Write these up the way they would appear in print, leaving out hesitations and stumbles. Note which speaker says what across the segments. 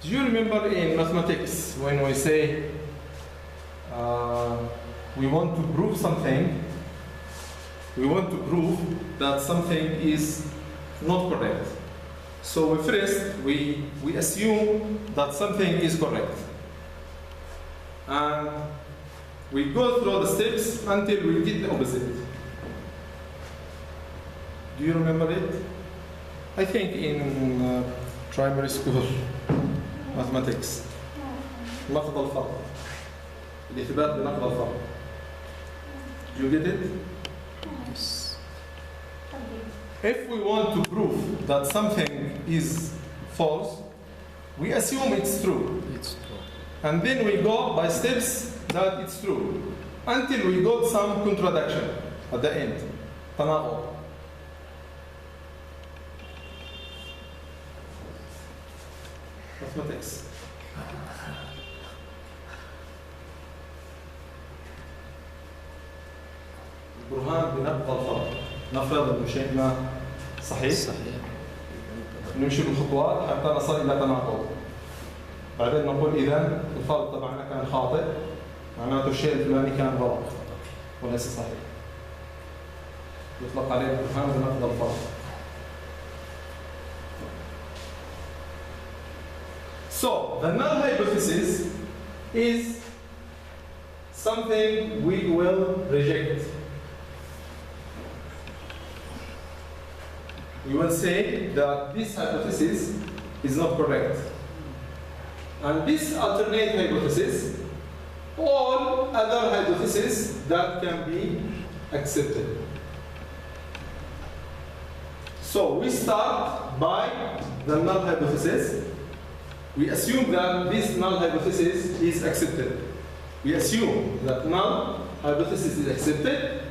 Speaker 1: Do you remember in mathematics when we say we want to prove something, we want to prove that something is not correct. So first we assume that something is correct. And we go through the steps until we get the opposite. Do you remember it? I think in primary school mathematics. نقض الفرق. الإثبات بنقض الفرق. Do you get it?
Speaker 2: Yes.
Speaker 1: If we want to prove that something is false, we assume it's true.
Speaker 2: It's true.
Speaker 1: And then we go by steps that it's true. Until we got some contradiction at the end. تناقض. Mathematics. البرهان بنقض الفرق. نفرض انه شيء صحيح.
Speaker 2: صحيح.
Speaker 1: نمشي بالخطوات حتى نصل الى تناقض. بعدين نقول اذا الفرض تبعنا كان خاطئ، معناته الشيء الفلاني كان غلط وليس صحيح. يطلق عليه البرهان بنقض الفرق. So, the null hypothesis is something we will reject. We will say that this hypothesis is not correct. And this alternate hypothesis, all other hypotheses that can be accepted. So, we start by the null hypothesis. We assume that this null hypothesis is accepted. We assume that null hypothesis is accepted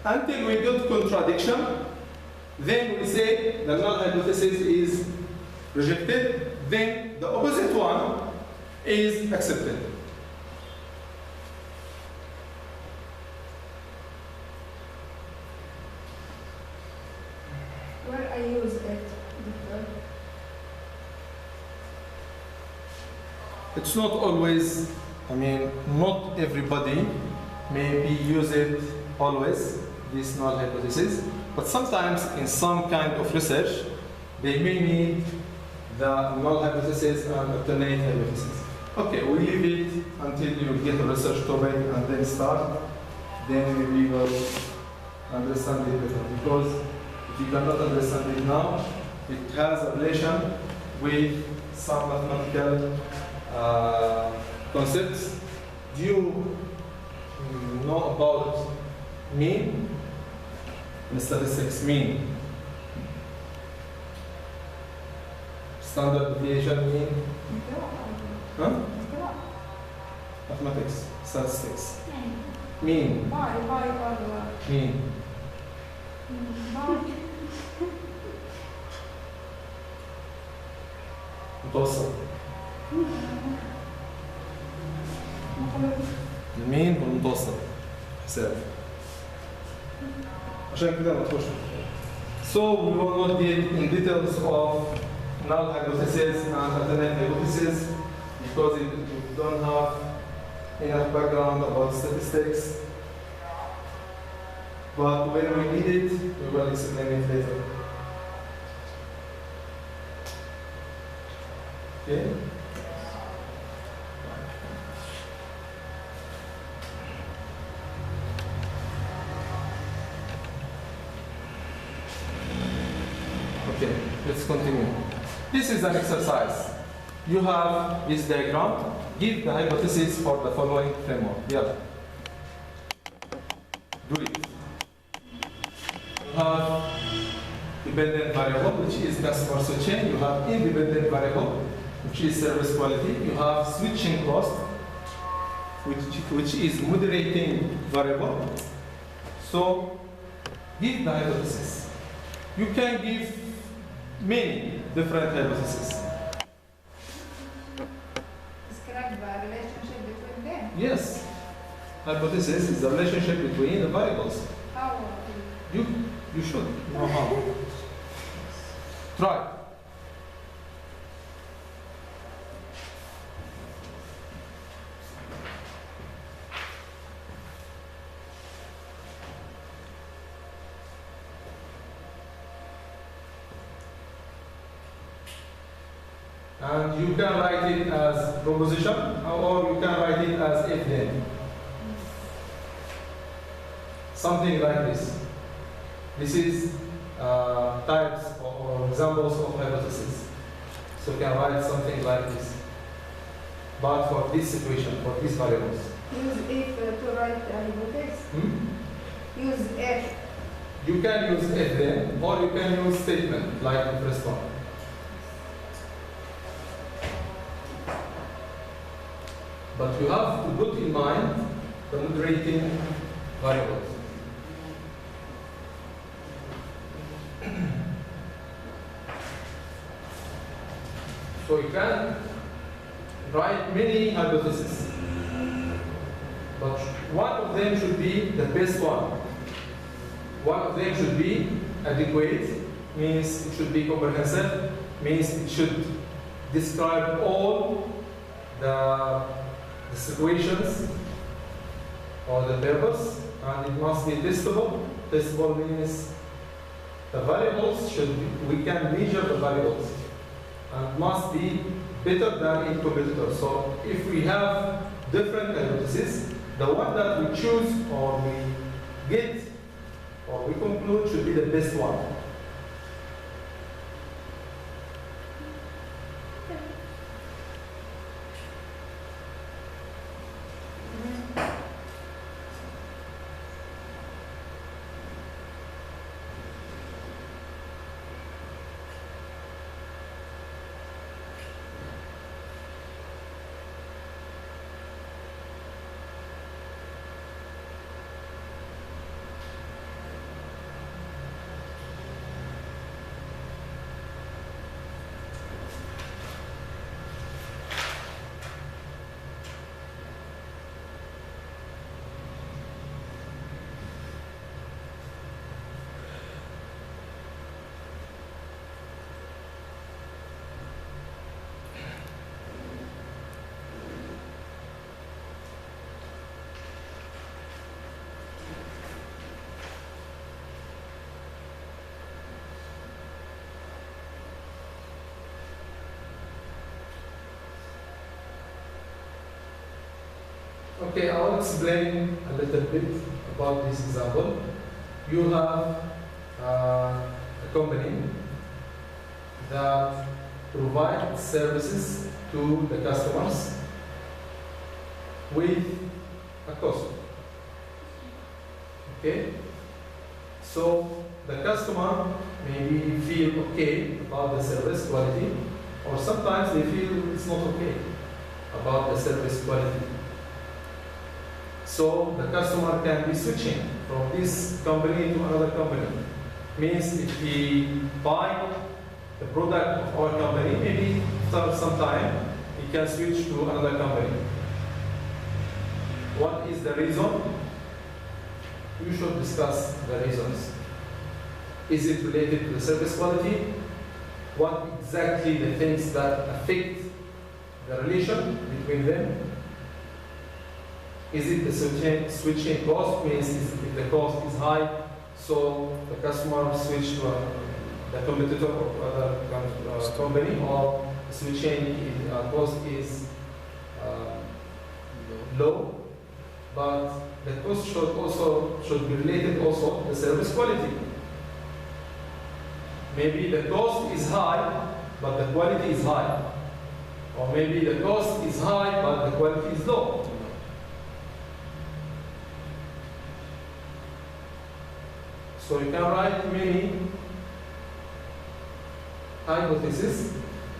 Speaker 1: until we get contradiction. Then we say the null hypothesis is rejected. Then the opposite one is accepted.
Speaker 3: Where I use it, Doctor?
Speaker 1: It's not always, not everybody maybe use it always, this null hypothesis, but sometimes in some kind of research, they may need the null hypothesis and alternate hypothesis. Okay, we leave it until you get a research topic and then start, then maybe you will understand it better. Because if you cannot understand it now, it has a relation with some mathematical concepts. Do you know about mean? In statistics, mean. Standard deviation, mean. Huh? Mathematics, statistics. Mean. Mean. متوسط. المين والمتوسط حساب عشان كده ما تخش. So we will not get in details of null hypothesis and alternate hypothesis because we don't have enough background about statistics. But when we need it, we will explain it later. Okay? Okay, let's continue. This is an exercise. You have this diagram. Give the hypothesis for the following framework. Yeah. Do it. You have dependent variable, which is customer switching. You have independent variable, which is service quality. You have switching cost, which is moderating variable. So, give the hypothesis. You can give many different hypotheses.
Speaker 3: Describe the relationship between them.
Speaker 1: Yes. Hypothesis is the relationship between the variables.
Speaker 3: How?
Speaker 1: You should know how. Try. And you can write it as proposition or you can write it as if then. Something like this. This is types or examples of hypothesis. So you can write something like this. But for this situation, for these variables.
Speaker 3: Use if to write the hypothesis. Use if.
Speaker 1: You can use if then, or you can use statement like the first one. But you have to put in mind the moderating variables. So you can write many hypotheses, but one of them should be the best one. One of them should be adequate, means it should be comprehensive, means it should describe all the situations or the purpose, and it must be testable. Testable means the variables we can measure the variables, and must be better than its competitor. So if we have different hypotheses, the one that we choose or we get or we conclude should be the best one. Okay, I will explain a little bit about this example. You have a company that provides services to the customers with a cost. Okay? So the customer maybe feel okay about the service quality, or sometimes they feel it's not okay about the service quality. So the customer can be switching from this company to another company. Means if he buy the product of our company, maybe after some time he can switch to another company. What is the reason? You should discuss the reasons. Is it related to the service quality? What exactly the things that affect the relation between them? Is it the switching cost? Means if the cost is high, so the customer switch to the competitor or other company, or switching cost is low, but the cost should be related also to the service quality. Maybe the cost is high, but the quality is high, or maybe the cost is high, but the quality is low. So you can write many hypotheses,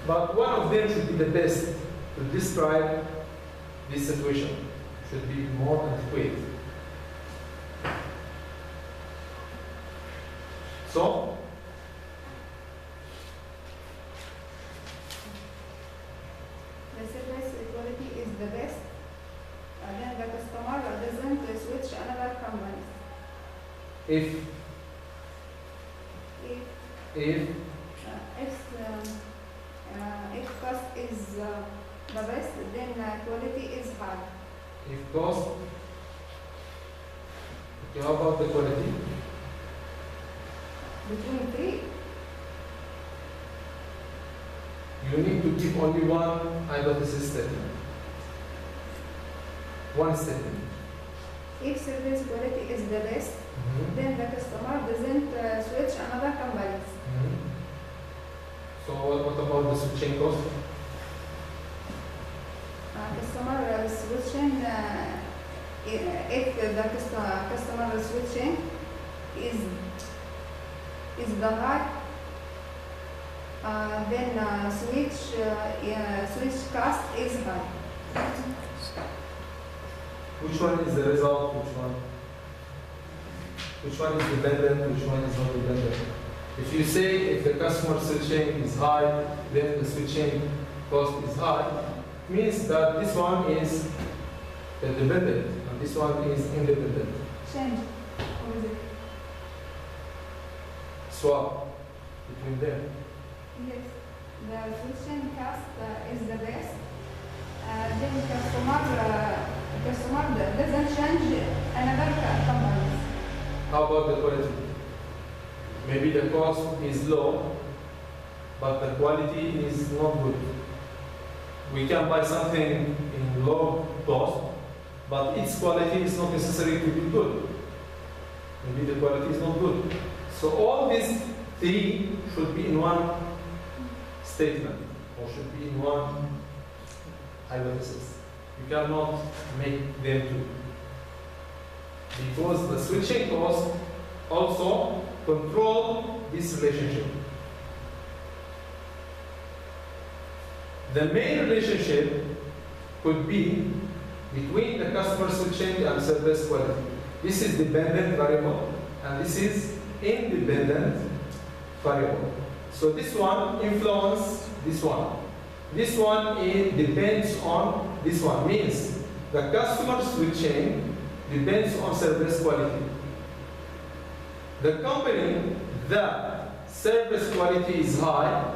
Speaker 1: but one of them should be the best to describe this situation, should be more adequate. So,
Speaker 3: The service quality is the best, and then the customer doesn't switch another company.
Speaker 1: if
Speaker 3: If cost is the best, then quality is high.
Speaker 1: if cost, okay, how about the quality?
Speaker 3: Between three.
Speaker 1: you need to give only one hypothesis statement. One statement.
Speaker 3: If service quality is the best, then the customer doesn't switch another companies.
Speaker 1: So what about the switching cost?
Speaker 3: Customer switching, if the customer switching is the high, then switch cost is high.
Speaker 1: Which one is the result? Which one? Which one is dependent? Which one is not dependent? If you say if the customer switching is high, then the switching cost is high, means that this one is dependent and this one is independent.
Speaker 3: Change. What is it?
Speaker 1: Swap between them.
Speaker 3: Yes. The switching cost is the best. Then customer doesn't change another company.
Speaker 1: How about the quality? Maybe the cost is low, but the quality is not good. We can buy something in low cost, but its quality is not necessary to be good. Maybe the quality is not good. So all these three should be in one statement, or should be in one hypothesis. You cannot make them two. Because the switching cost also control this relationship. The main relationship could be between the customer switching and service quality. This is dependent variable and this is independent variable. So this one influences this one. This one depends on this one. Means the customer switching depends on service quality. The company that service quality is high,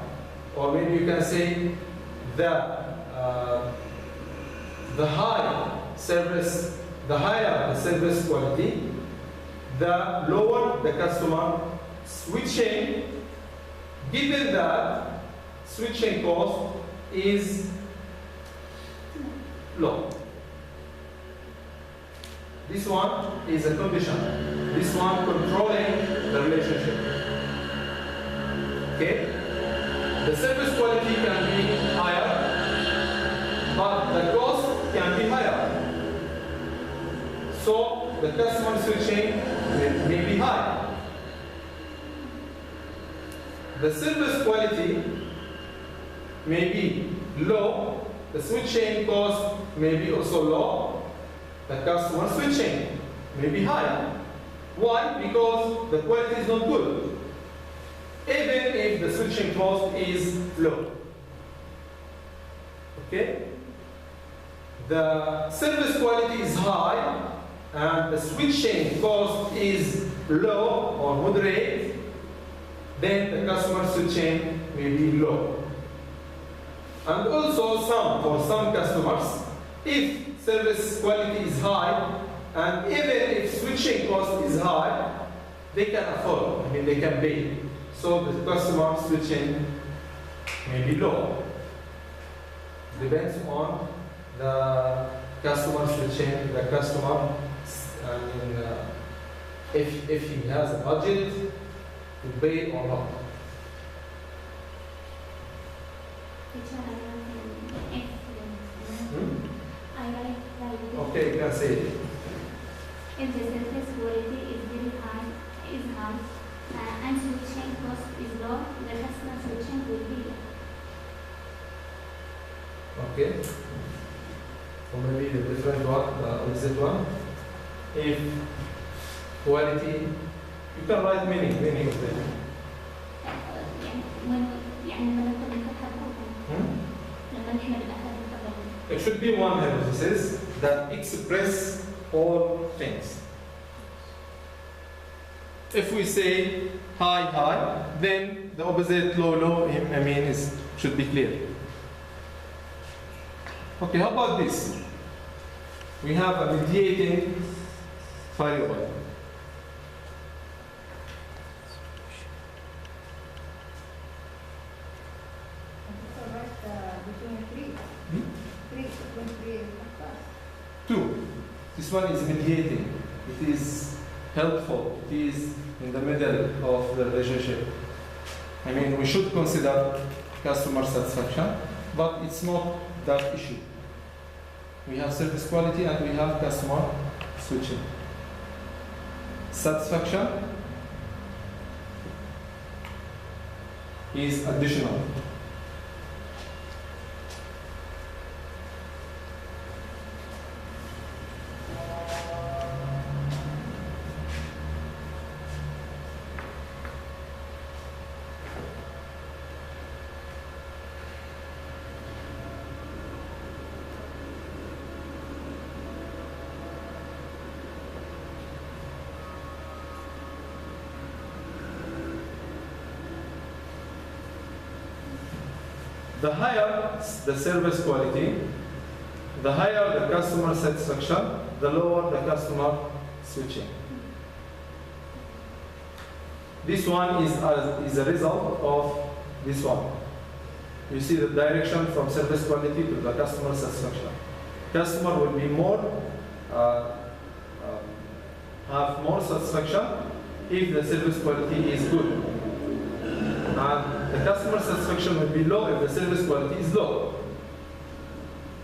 Speaker 1: or maybe you can say that the higher the service quality, the lower the customer switching, given that switching cost is low. This one is a condition. This one controlling the relationship. Okay? The service quality can be higher, but the cost can be higher. So the customer switching may be high. The service quality may be low. The switching cost may be also low. The customer switching may be high. Why? Because the quality is not good, even if the switching cost is low. Okay? The service quality is high and the switching cost is low or moderate, then the customer switching may be low. And also for some customers, if service quality is high, and even if switching cost is high, they can afford, they can pay. So the customer switching may be low. Depends on the customer switching, the customer, if he has a budget to pay or not. Okay, you can say it.
Speaker 2: If the service quality is very high, and switching cost is low, the customer switching will be low.
Speaker 1: Okay. Or maybe the different one, the opposite one. If quality, you can write many of them. It should be one hypothesis that express all things. If we say high, then the opposite low, should be clear. Okay, how about this? We have a mediating variable. 2. This one is mediating. It is helpful. It is in the middle of the relationship. I mean, we should consider customer satisfaction, but it's not that issue. We have service quality and we have customer switching. Satisfaction is additional. The higher the service quality, the higher the customer satisfaction, the lower the customer switching. This one is a result of this one. You see the direction from service quality to the customer satisfaction. Customer will be more, have more satisfaction if the service quality is good. And the customer satisfaction will be low if the service quality is low.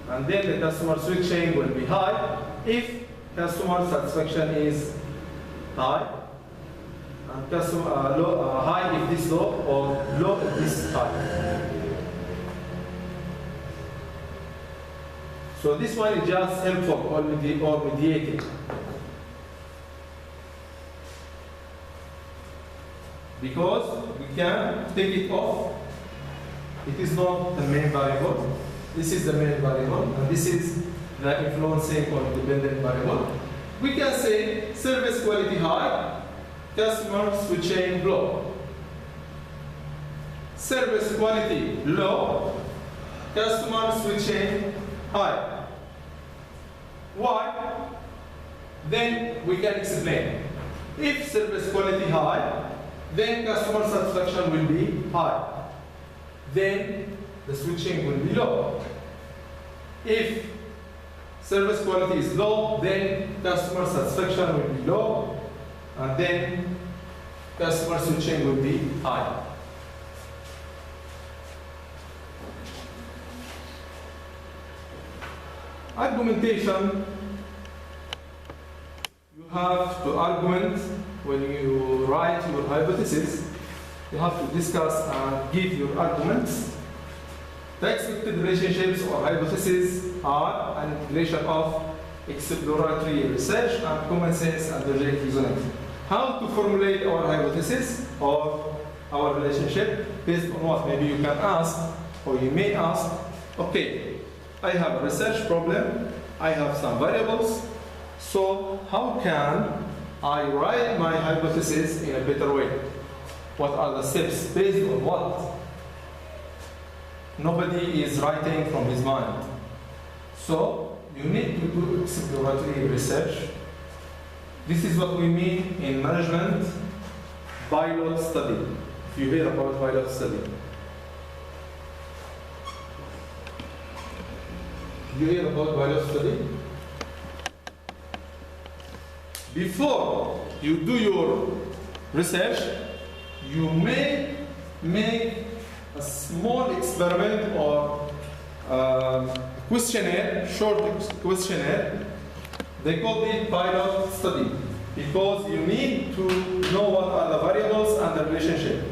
Speaker 1: And then the customer switching will be high if customer satisfaction is high, and customer high if this low, or low if this high. So this one is just helpful or mediating. Because we can take it off. It is not the main variable. This is the main variable, and this is the influencing or dependent variable. We can say service quality high, customer switching low. Service quality low, customer switching high. Why? Then we can explain. If service quality high, then customer satisfaction will be high. Then the switching will be low. If service quality is low, then customer satisfaction will be low, and then customer switching will be high. Argumentation. You have to argument when you write your hypothesis. You have to discuss and give your arguments. The expected relationships or hypotheses are an integration of exploratory research and common sense and logic reasoning. How to formulate our hypothesis or our relationship based on what? Maybe you can ask, or you may ask, okay, I have a research problem, I have some variables, so how can I write my hypothesis in a better way? What are the steps? Based on what? Nobody is writing from his mind. So you need to do exploratory research. This is what we mean in management pilot study. If you hear about pilot study. You hear about pilot study? Before you do your research, you may make a small experiment or questionnaire, short questionnaire. They call it pilot study because you need to know what are the variables and the relationship.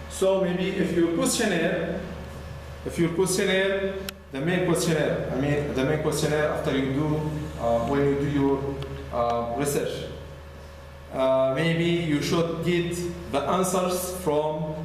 Speaker 1: So maybe if your questionnaire, the main questionnaire after you do, when you do your research, maybe you should get the answers from